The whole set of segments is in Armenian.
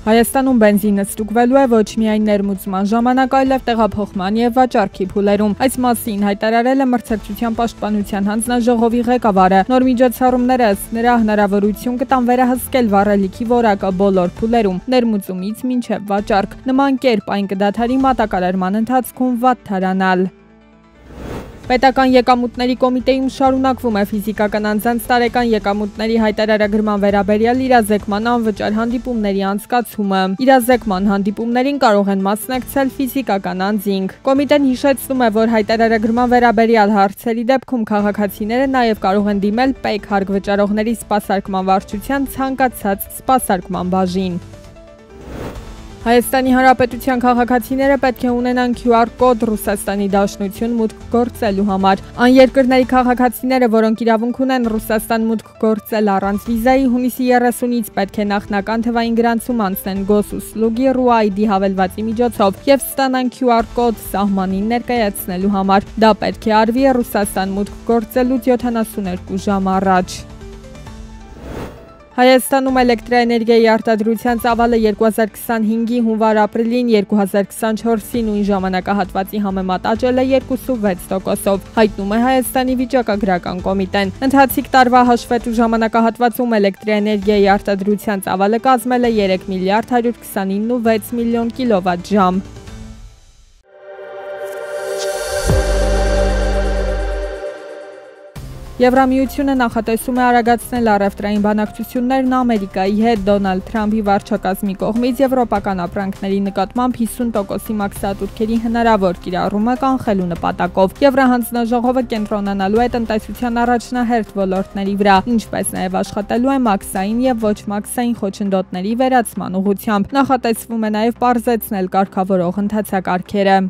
Հայաստանում բենզինը ստուգվելու է ոչ միայն ներմուծման ժամանակ, այլև տեղափոխման եւ վաճառքի փուլերում։ Այս մասին հայտարարել է Մրցակցության պաշտպանության հանձնաժողովի ղեկավարը։ Նոր միջոցառումները ըստ նրա հնարավորություն կտան վերահսկել վառելիքի որակը բոլոր փուլերում, ներմուծումից մինչև վաճառք։ Նման կերպ այն կդադարի մատակարարման ընթացքում վատ թարանալ։ Պետական եկամուտների կոմիտեում շարունակվում է ֆիզիկական անձանց տարեկան եկամուտների հայտարարագրման վերաբերյալ իրազեկման անվճար հանդիպումների անցկացումը։ Իրազեկման հանդիպումներին կարող են մասնակցել ֆիզիկական անձինք։ Կոմիտեն հիշեցնում է, որ հայտարարագրման վերաբերյալ հարցերի դեպքում քաղաքացիները նաև կարող են դիմել ՊԵԿ հարկ վճարողների սպասարկման վարչության ցանկացած սպասարկման բաժին։ Հայաստանի Հանրապետության քաղաքացիները պետք է ունենան QR կոդ Ռուսաստանի Դաշնություն մուտք գործելու համար։ Այն երկրների քաղաքացիները, որոնք իրավունք ունեն Ռուսաստան մուտք գործել առանց վիզայի, հունիսի 30-ից պետք է նախնական թվային գրանցում անցնեն Գոսուսլուգի RUID հավելվածի միջոցով եւ ստանան QR կոդ սահմանին ներկայացնելու համար։ Դա պետք է արվի Ռուսաստան մուտք գործելուց 72 ժամ առաջ։ Հայաստանում էլեկտրաէներգիայի արտադրության ծավալը 2025-ի հունվար-ապրիլին 2024-ի նույն ժամանակահատվածի համեմատ աճել է 2.6%, հայտնում է Հայաստանի վիճակագրական կոմիտեն։ Ընթացիկ տարվա հաշվետու ժամանակահատվածում էլեկտրաէներգիայի արտադրության ծավալը կազմել է 3 միլիարդ 129.6 միլիոն կիլովատ-ժամ։ Եվրամիությունը նախատեսում է արագացնել առևտրային բանակցություններն Ամերիկայի հետ Դոնալդ Թրամփի վարչակազմի կողմից եվրոպական ապրանքների նկատմամբ 50%-ի մաքսատուրքերի հնարավոր կիրառումը կանխելու նպատակով։ Եվրահանձնաժողովը կենտրոնանալու է տնտեսության առաջնահերթ ոլորտների վրա, ինչպես նաև աշխատելու է մաքսային եւ ոչ մաքսային խոչընդոտների վերացման ուղղությամբ։ Նախատեսվում է նաև պարզեցնել կարգավորող ընթացակարգերը։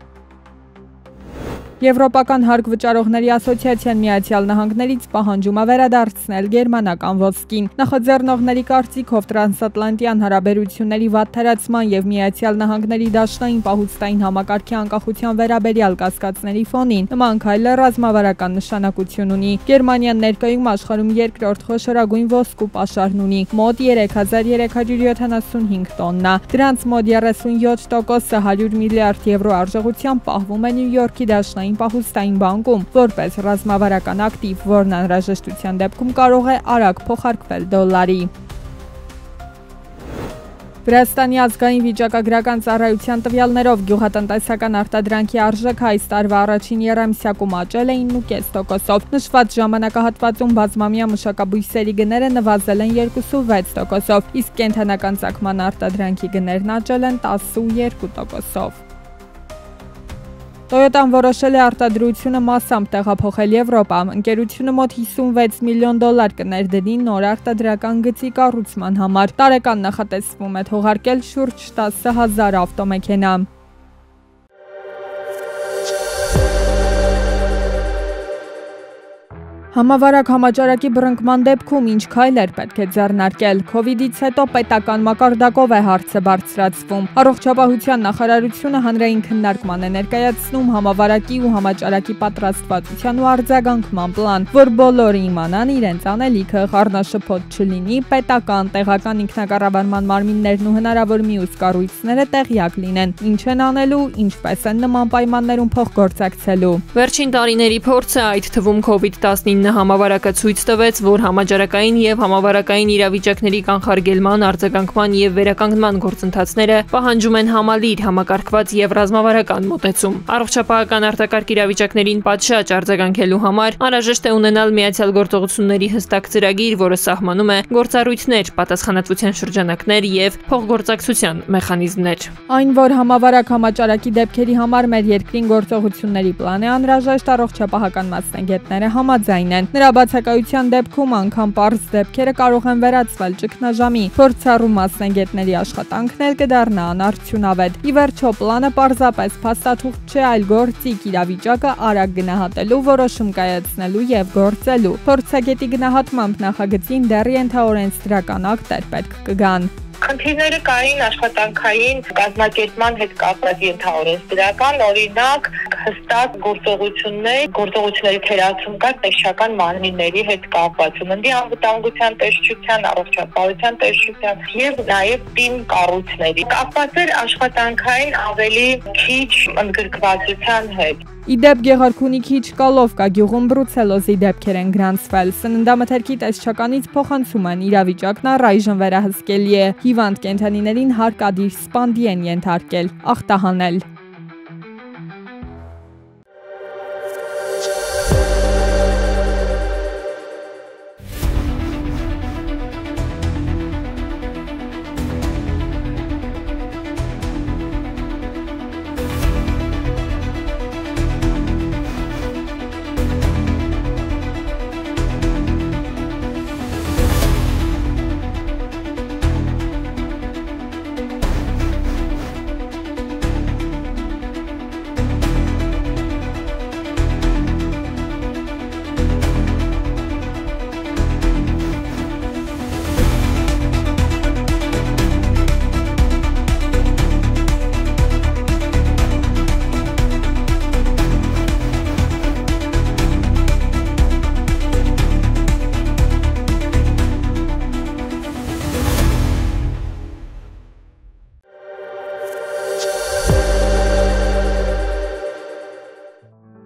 Եվրոպական հարկ վճարողների ասոցիացիան Միացյալ Նահանգներից պահանջում է վերադարձնել գերմանական ոսկին։ Նախաձեռնողների կարծիքով տրանսատլանտյան հարաբերությունների վատթարացման եւ Միացյալ Նահանգների դաշնային պահուստային համակարգի անկախության վերաբերյալ կասկածների ֆոնին նման քայլը ռազմավարական նշանակություն ունի։ Գերմանիան ներկայում աշխարհում երկրորդ խոշորագույն ոսկու պաշարն ունի՝ մոտ 3375 տոննա։ Դրանց մոտ 37%-ը 100 միլիարդ եվրո արժողությամբ պահվում է Նյու Յորքի դաշնային պահուստային բանկում, որպես ռազմավարական ակտիվ, որն անհրաժեշտության դեպքում կարող է արագ փոխարկվել դոլարի։ Վրաստանի ազգային վիճակագրական ծառայության տվյալներով գյուղատնտեսական արտադրանքի արժեքը այս տարվա առաջին եռամսյակում աճել է 9.5%-ով։ Նշված ժամանակահատվածում բազմամյա մշակաբույսերի գները նվազել են 2.6%-ով, իսկ կենդանական ծագման արտադրանքի գներն աճել են 10.2%-ով։ Toyota-ն որոշել է արտադրությունը մասամբ տեղափոխել Եվրոպա։ Ընկերությունը մոտ 56 միլիոն դոլար կներդնի նոր արտադրական գծի կառուցման համար։ Տարեկան նախատեսվում է թողարկել շուրջ 10,000 ավտոմեքենա։ Համավարակ համաճարակի բռնկման դեպքում ինչ քայլեր պետք է ձեռնարկել։ Քովիդից հետո պետական մակարդակով է հարցը բարձրացվում։ Առողջապահության նախարարությունը հանրային քննարկման է ներկայացնում համավարակի ու համաճարակի պատրաստվածության ու արձագանքման պլան, որ բոլորը իմանան իրենց անելիքը, խառնաշփոթ չլինի, պետական, տեղական ինքնակառավարման մարմիններն ու հնարավոր մյուս կառույցները տեղյակ լինեն, ինչ են անելու, ինչպես են նման պայմաններում փոխգործակցելու։ Վերջին տարիների փորձը, այդ թվում COVID-19 համավարակը ցույց տվեց, որ համաճարակային եւ համավարակային իրավիճակների կանխարգելման, արձագանքման եւ վերականգնման գործընթացները պահանջում են համալիր, համակարգված եւ ռազմավարական մոտեցում։ Առողջապահական արտակարգ իրավիճակներին պատշաճ արձագանքելու համար անհրաժեշտ է ունենալ միացյալ գործողությունների հստակ ծրագիր, որը սահմանում է գործառույթներ, պատասխանատվության շրջանակներ եւ փոխգործակցության մեխանիզմներ։ Այն, որ համավարակ համաճարակի դեպքերի համար մեր երկրին գործողությունների պլան է անհրաժեշտ, առողջապահական մասնագետները համաձայն են։ Նրա բացակայության դեպքում անգամ պարզ դեպքերը կարող են վերածվել ճգնաժամի։ Փորձառու մասնագետների աշխատանքն էլ կդառնա անարդյունավետ։ Ի վերջո, պլանը պարզապես փաստաթուղթ չէ, այլ գործիք իրավիճակը արագ գնահատելու, որոշում կայացնելու եւ գործելու։ Փորձագետի գնահատմամբ նախագծին դեռ ենթաօրենսդրական ակտեր պետք կգան։ Խնդիրները կային աշխատանքային կազմակերպման հետ կապված ենթահորինս դրական, օրինակ հստակ գործողությունների թերացում կար տեսչական մարմինների հետ կապված, ունի անվտանգության տեսչության, առողջապահության տեսչության եւ նաեւ թիմ կառույցների։ Կապված էր աշխատանքային ավելի քիչ ընդգրկվածության հետ։ Իդեպ Գեղարքունիքի Չկալովկա գյուղում բրուցելոզի դեպքեր են գրանցվել։ Սննդամթերքի տեսչականից փոխանցում են իրավիճակն առայժմ վերահսկելի է։ Հիվանդ կենդանիներին հարկադիր սպանդի են ենթարկել, ախտահանել։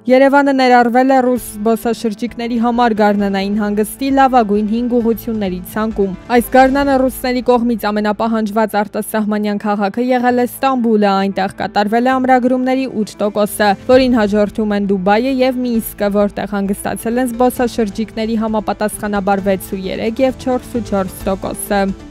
Երևանը ներառվել է ռուս զբոսաշրջիկների համար գարնանային հանգստի լավագույն 5 ուղղությունների ցանկում։ Այս գարնանը ռուսների կողմից ամենապահանջված արտասահմանյան քաղաքը եղել է Ստամբուլը, այնտեղ կատարվել է ամրագրումների 8%-ը, որին հաջորդում են Դուբայը եւ Մինսկը, որտեղ հանգստացել են զբոսաշրջիկների համապատասխանաբար 6.3 եւ 4.4%-ը։